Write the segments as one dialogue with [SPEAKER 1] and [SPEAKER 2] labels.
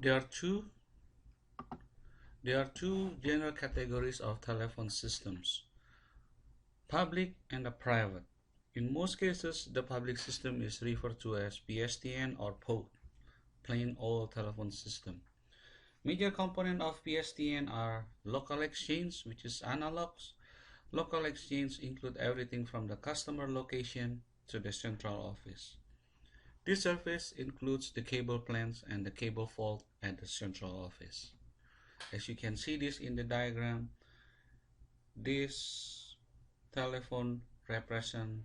[SPEAKER 1] There are two general categories of telephone systems: public and private. In most cases, the public system is referred to as PSTN or POT, plain old telephone system. Major components of PSTN are local exchange, which is analogs. Local exchange include everything from the customer location to the central office. This service includes the cable plants and the cable fault at the central office. As you can see this in the diagram, this telephone represent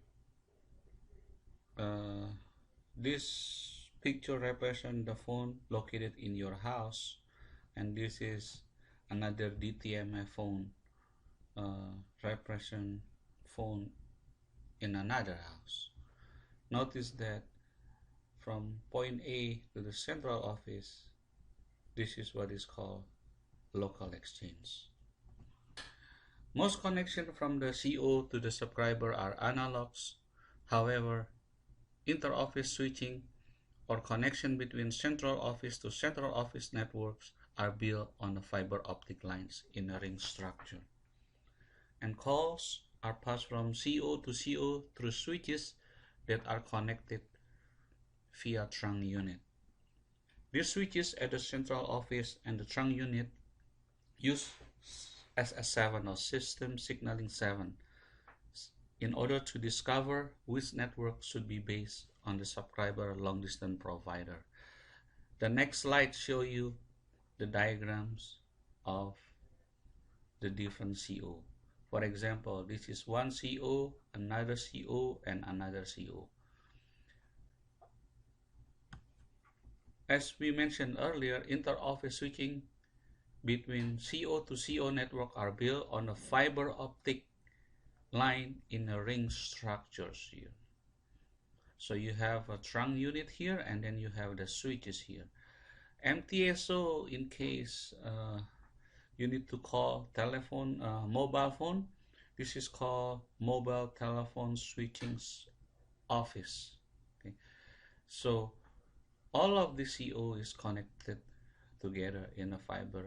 [SPEAKER 1] this picture represent the phone located in your house, and this is another DTMF phone represent phone in another house. Notice that from point A to the central office, this is what is called local exchange. Most connections from the CO to the subscriber are analogs. However, inter-office switching or connection between central office to central office networks are built on the fiber optic lines in a ring structure. And calls are passed from CO to CO through switches that are connected via trunk unit. These switches at the central office and the trunk unit use SS7 or System Signaling 7 in order to discover which network should be based on the subscriber long distance provider. The next slide show you the diagrams of the different CO. For example, this is one CO, another CO, and another CO. As we mentioned earlier, inter-office switching between CO to CO network are built on a fiber optic line in a ring structures here. So you have a trunk unit here, and then you have the switches here. MTSO, in case you need to call telephone, mobile phone, this is called mobile telephone switching office. Okay, so all of the CO is connected together in a fiber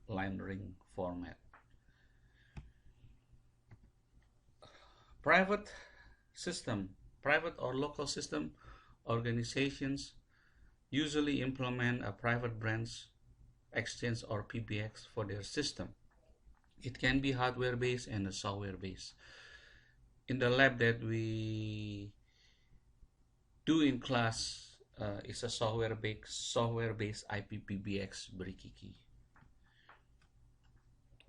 [SPEAKER 1] line ring format. Private or local system organizations usually implement a private branch exchange or PBX for their system. It can be hardware based and software based. In the lab that we do in class is a software based IP PBX Brikiki.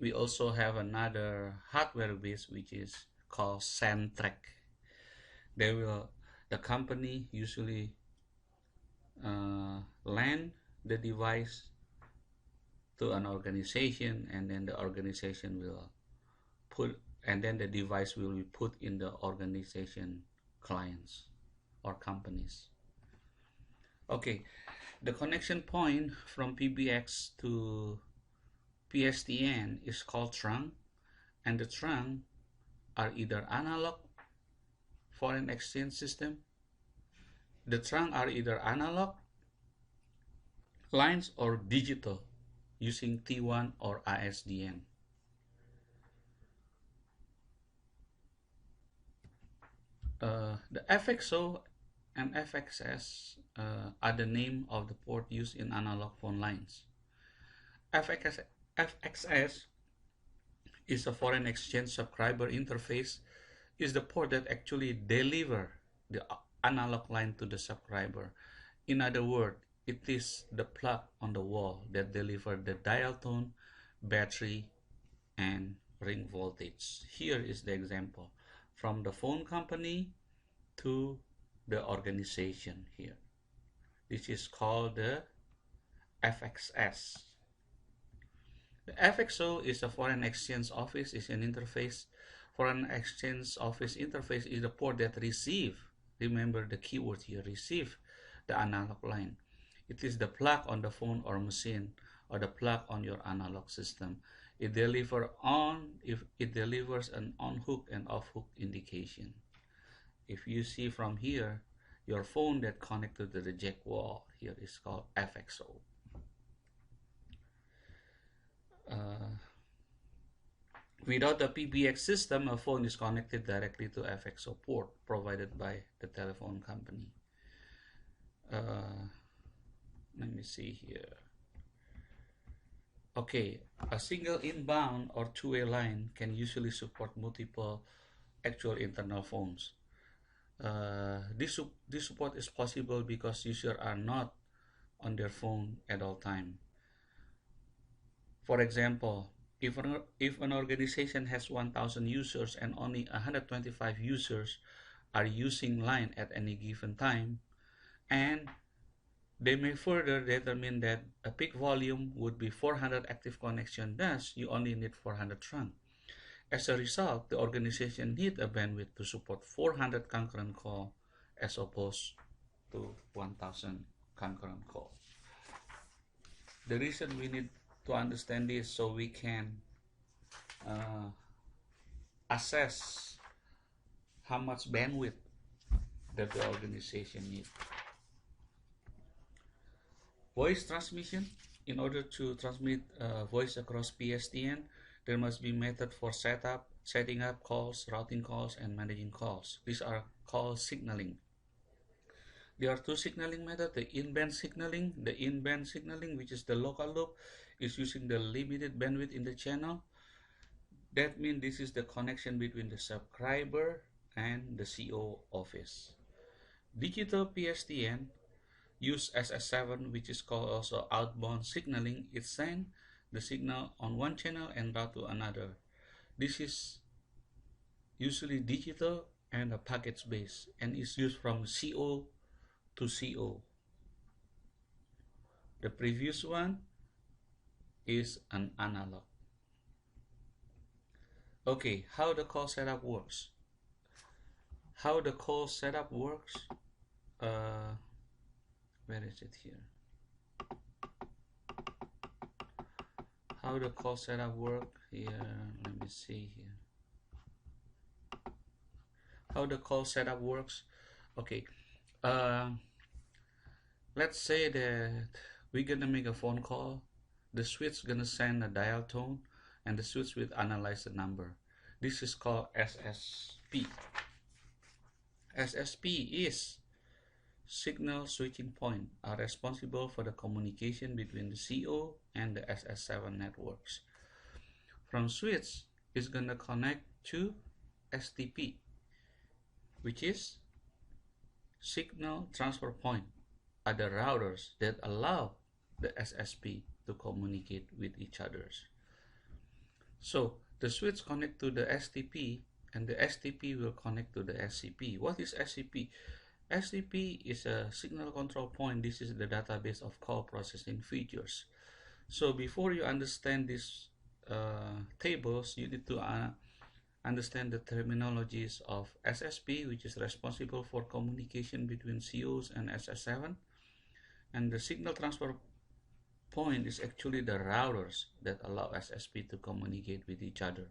[SPEAKER 1] We also have another hardware based, which is called Centrac. The company usually land the device to an organization, and then the organization will the device will be put in the organization clients or companies. Okay, the connection point from PBX to PSTN is called trunk, and the trunk are either analog foreign exchange system. The trunk are either analog lines or digital using T1 or ASDN. The FXO and FXS are the name of the port used in analog phone lines. FXS is a foreign exchange subscriber interface, is the port that actually deliver the analog line to the subscriber. In other words, it is the plug on the wall that deliver the dial tone, battery, and ring voltage. Here is the example from the phone company to the organization here. This is called the FXS. The FXO is a foreign exchange office, is an interface. Foreign exchange office interface is the port that receive, remember the keyword here, receive the analog line. It is the plug on the phone or machine, or the plug on your analog system. It delivers an on-hook and off-hook indication. If you see from here, your phone that connected to the jack wall here is called FXO. Without the PBX system, a phone is connected directly to FXO port provided by the telephone company. Let me see here. Okay, a single inbound or two-way line can usually support multiple actual internal phones. This support is possible because users are not on their phone at all time. For example, if an organization has 1,000 users and only 125 users are using line at any given time, and they may further determine that a peak volume would be 400 active connections, thus you only need 400 trunk. As a result, the organization needs a bandwidth to support 400 concurrent calls as opposed to 1,000 concurrent calls. The reason we need to understand this so we can assess how much bandwidth that the organization needs. Voice transmission. In order to transmit voice across PSTN, there must be method for setting up calls, routing calls, and managing calls. These are called signaling. There are two signaling methods, the in-band signaling. The in-band signaling, which is the local loop, is using the limited bandwidth in the channel. That means this is the connection between the subscriber and the CO office. Digital PSTN use SS7, which is called also outbound signaling. It sends the signal on one channel and route to another. This is usually digital and a package based and is used from CO to CO. The previous one is an analog. Okay, how the call setup works. How the call setup works, where is it here? How the call setup work here, let me see here. How the call setup works. Okay, let's say that we're gonna make a phone call. The switch gonna send a dial tone and the switch will analyze the number. This is called SSP. SSP is signal switching point, are responsible for the communication between the CO and the SS7 networks. From switch is gonna connect to STP, which is signal transfer point, are the routers that allow the SSP to communicate with each other. So the switch connect to the STP and the STP will connect to the SCP. What is SCP? SCP is a signal control point. This is the database of call processing features. So before you understand these tables, you need to understand the terminologies of SSP, which is responsible for communication between COs and SS7, and the signal transfer point is actually the routers that allow SSP to communicate with each other.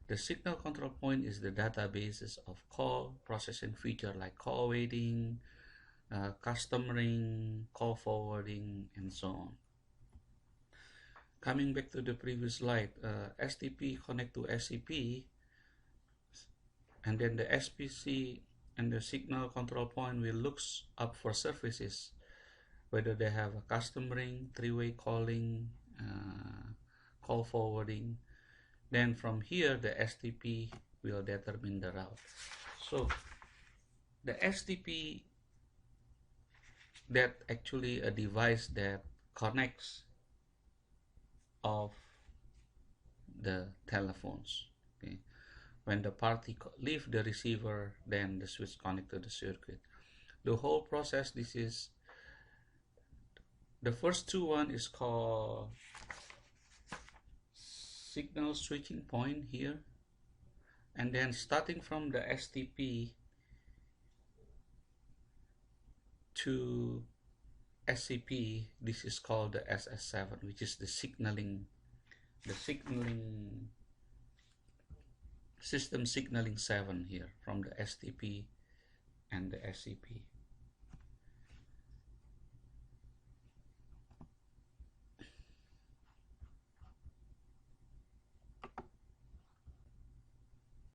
[SPEAKER 1] The signal control point is the databases of call processing feature like call waiting, custom ring, call forwarding, and so on. Coming back to the previous slide, STP connect to SCP, and then the SPC and the signal control point will look up for services, whether they have a custom ring, three-way calling, call forwarding. Then from here, the STP will determine the route. So the STP, that actually a device that connects of the telephones. Okay, when the party leave the receiver, then the switch connect to the circuit. The whole process, this is the first one is called signal switching point here, and then starting from the STP to SCP, this is called the SS7, which is the signaling system signaling 7 here from the STP and the SCP.